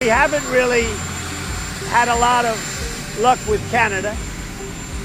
We haven't really had a lot of luck with Canada.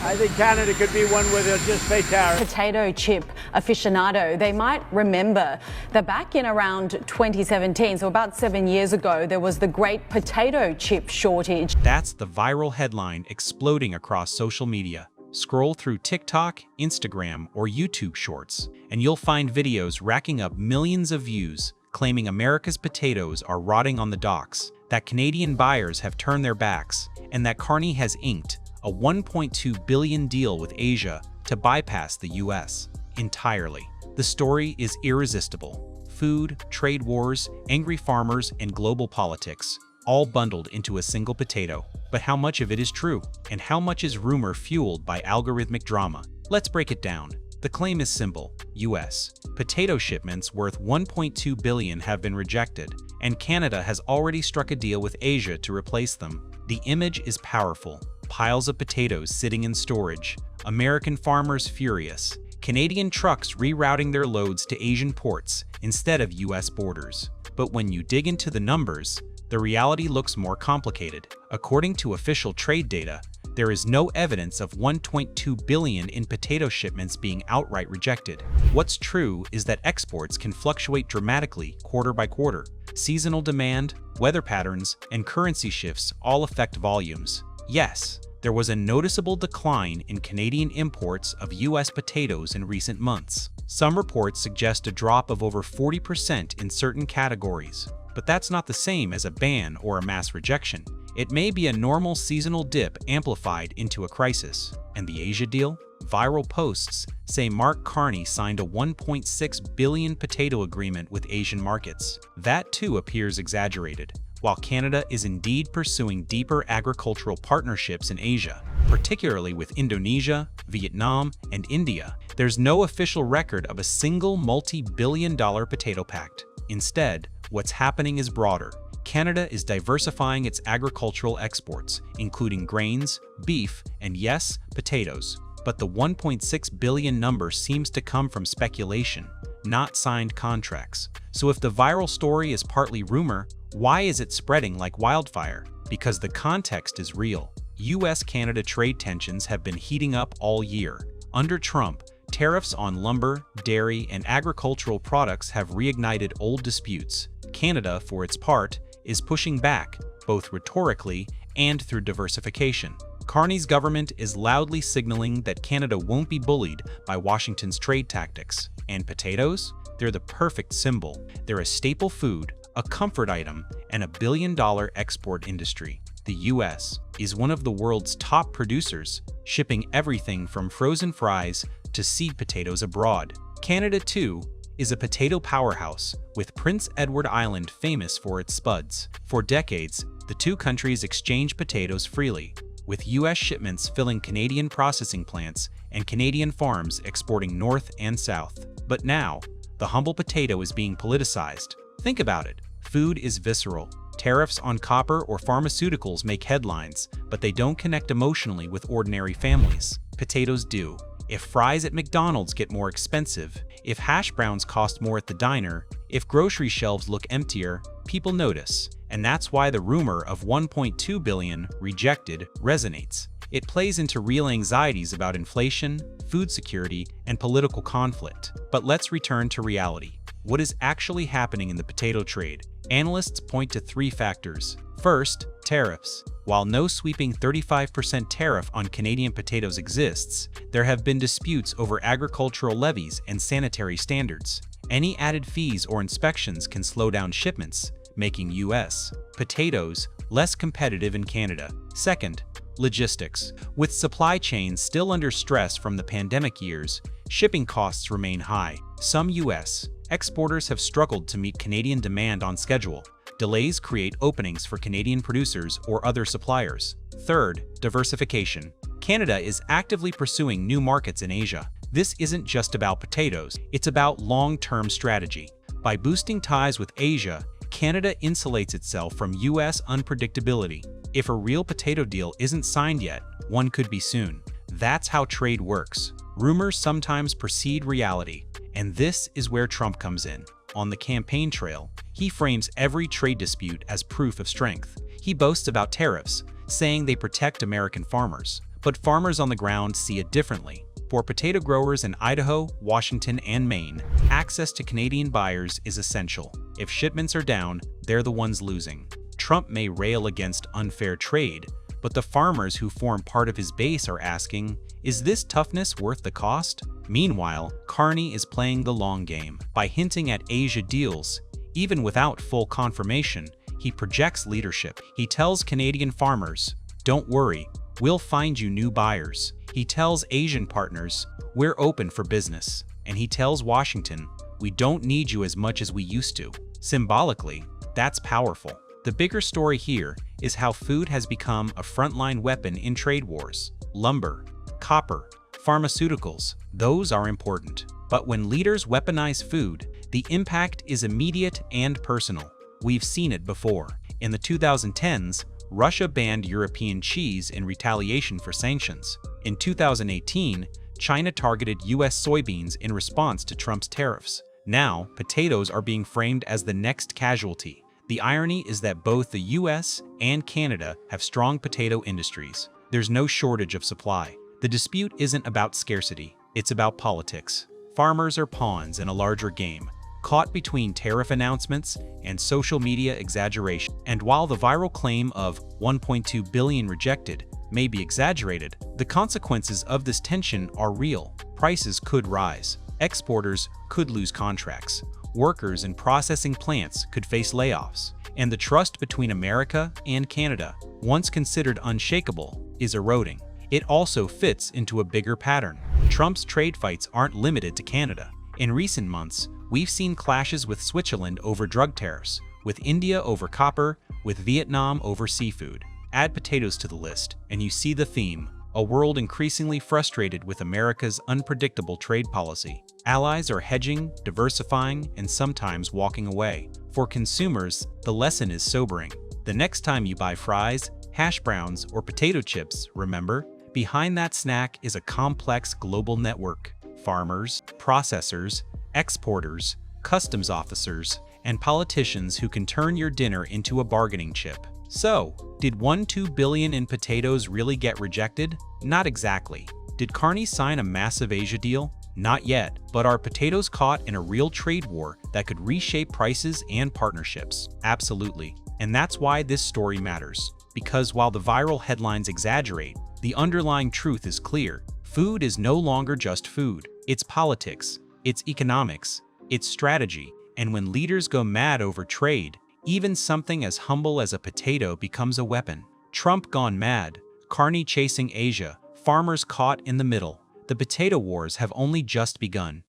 I think Canada could be one where they'll just pay tariffs. Potato chip aficionado, they might remember that back in around 2017, so about 7 years ago, there was the great potato chip shortage. That's the viral headline exploding across social media. Scroll through TikTok, Instagram, or YouTube Shorts, and you'll find videos racking up millions of views claiming America's potatoes are rotting on the docks, that Canadian buyers have turned their backs, and that Carney has inked a $1.2 billion deal with Asia to bypass the US entirely. The story is irresistible. Food, trade wars, angry farmers, and global politics, all bundled into a single potato. But how much of it is true? And how much is rumor fueled by algorithmic drama? Let's break it down. The claim is simple. US potato shipments worth $1.2 billion have been rejected, and Canada has already struck a deal with Asia to replace them. The image is powerful. Piles of potatoes sitting in storage, American farmers furious, Canadian trucks rerouting their loads to Asian ports instead of US borders. But when you dig into the numbers, the reality looks more complicated. According to official trade data, there is no evidence of $1.2 billion in potato shipments being outright rejected. What's true is that exports can fluctuate dramatically quarter by quarter. Seasonal demand, weather patterns, and currency shifts all affect volumes. Yes, there was a noticeable decline in Canadian imports of US potatoes in recent months. Some reports suggest a drop of over 40% in certain categories, but that's not the same as a ban or a mass rejection. It may be a normal seasonal dip amplified into a crisis. And the Asia deal? Viral posts say Mark Carney signed a $1.6 billion potato agreement with Asian markets. That too appears exaggerated. While Canada is indeed pursuing deeper agricultural partnerships in Asia, particularly with Indonesia, Vietnam, and India, there's no official record of a single multi-billion-dollar potato pact. Instead, what's happening is broader. Canada is diversifying its agricultural exports, including grains, beef, and yes, potatoes. But the $1.6 billion number seems to come from speculation, not signed contracts. So if the viral story is partly rumor, why is it spreading like wildfire? Because the context is real. US-Canada trade tensions have been heating up all year. Under Trump, tariffs on lumber, dairy, and agricultural products have reignited old disputes. Canada, for its part, is pushing back, both rhetorically and through diversification. Carney's government is loudly signaling that Canada won't be bullied by Washington's trade tactics. And potatoes? They're the perfect symbol. They're a staple food, a comfort item, and a billion-dollar export industry. The US is one of the world's top producers, shipping everything from frozen fries to seed potatoes abroad. Canada, too, is a potato powerhouse, with Prince Edward Island famous for its spuds. For decades, the two countries exchanged potatoes freely, with US shipments filling Canadian processing plants and Canadian farms exporting north and south. But now, the humble potato is being politicized. Think about it. Food is visceral. Tariffs on copper or pharmaceuticals make headlines, but they don't connect emotionally with ordinary families. Potatoes do. If fries at McDonald's get more expensive, if hash browns cost more at the diner, if grocery shelves look emptier, people notice. And that's why the rumor of $1.2 billion rejected resonates. It plays into real anxieties about inflation, food security, and political conflict. But let's return to reality. What is actually happening in the potato trade? Analysts point to three factors. First, tariffs. While no sweeping 35% tariff on Canadian potatoes exists, there have been disputes over agricultural levies and sanitary standards. Any added fees or inspections can slow down shipments, making US potatoes less competitive in Canada. Second, logistics. With supply chains still under stress from the pandemic years, shipping costs remain high. Some US exporters have struggled to meet Canadian demand on schedule. Delays create openings for Canadian producers or other suppliers. Third, diversification. Canada is actively pursuing new markets in Asia. This isn't just about potatoes, it's about long-term strategy. By boosting ties with Asia, Canada insulates itself from US unpredictability. If a real potato deal isn't signed yet, one could be soon. That's how trade works. Rumors sometimes precede reality. And this is where Trump comes in. On the campaign trail, He frames every trade dispute as proof of strength. He boasts about tariffs, saying they protect American farmers. But farmers on the ground see it differently. For potato growers in Idaho, Washington, and Maine, access to Canadian buyers is essential. If shipments are down, they're the ones losing. Trump may rail against unfair trade, but the farmers who form part of his base are asking, is this toughness worth the cost? Meanwhile, Carney is playing the long game. By hinting at Asia deals, even without full confirmation, he projects leadership. He tells Canadian farmers, don't worry, we'll find you new buyers. He tells Asian partners, we're open for business. And he tells Washington, we don't need you as much as we used to. Symbolically, that's powerful. The bigger story here is how food has become a frontline weapon in trade wars. Lumber, copper, pharmaceuticals, those are important. But when leaders weaponize food, the impact is immediate and personal. We've seen it before. In the 2010s, Russia banned European cheese in retaliation for sanctions. In 2018, China targeted US soybeans in response to Trump's tariffs. Now, potatoes are being framed as the next casualty. The irony is that both the US and Canada have strong potato industries. There's no shortage of supply. The dispute isn't about scarcity, it's about politics. Farmers are pawns in a larger game, caught between tariff announcements and social media exaggeration. And while the viral claim of 1.2 billion rejected may be exaggerated, the consequences of this tension are real. Prices could rise. Exporters could lose contracts. Workers in processing plants could face layoffs. And the trust between America and Canada, once considered unshakable, is eroding. It also fits into a bigger pattern. Trump's trade fights aren't limited to Canada. In recent months, we've seen clashes with Switzerland over drug tariffs, with India over copper, with Vietnam over seafood. Add potatoes to the list, and you see the theme: a world increasingly frustrated with America's unpredictable trade policy. Allies are hedging, diversifying, and sometimes walking away. For consumers, the lesson is sobering. The next time you buy fries, hash browns, or potato chips, remember, behind that snack is a complex global network. Farmers, processors, exporters, customs officers, and politicians who can turn your dinner into a bargaining chip. So, did 1.2 billion in potatoes really get rejected? Not exactly. Did Carney sign a massive Asia deal? Not yet, but are potatoes caught in a real trade war that could reshape prices and partnerships? Absolutely. And that's why this story matters. Because while the viral headlines exaggerate, the underlying truth is clear. Food is no longer just food. It's politics, it's economics, it's strategy. And when leaders go mad over trade, even something as humble as a potato becomes a weapon. Trump gone mad, Carney chasing Asia, farmers caught in the middle. The potato wars have only just begun.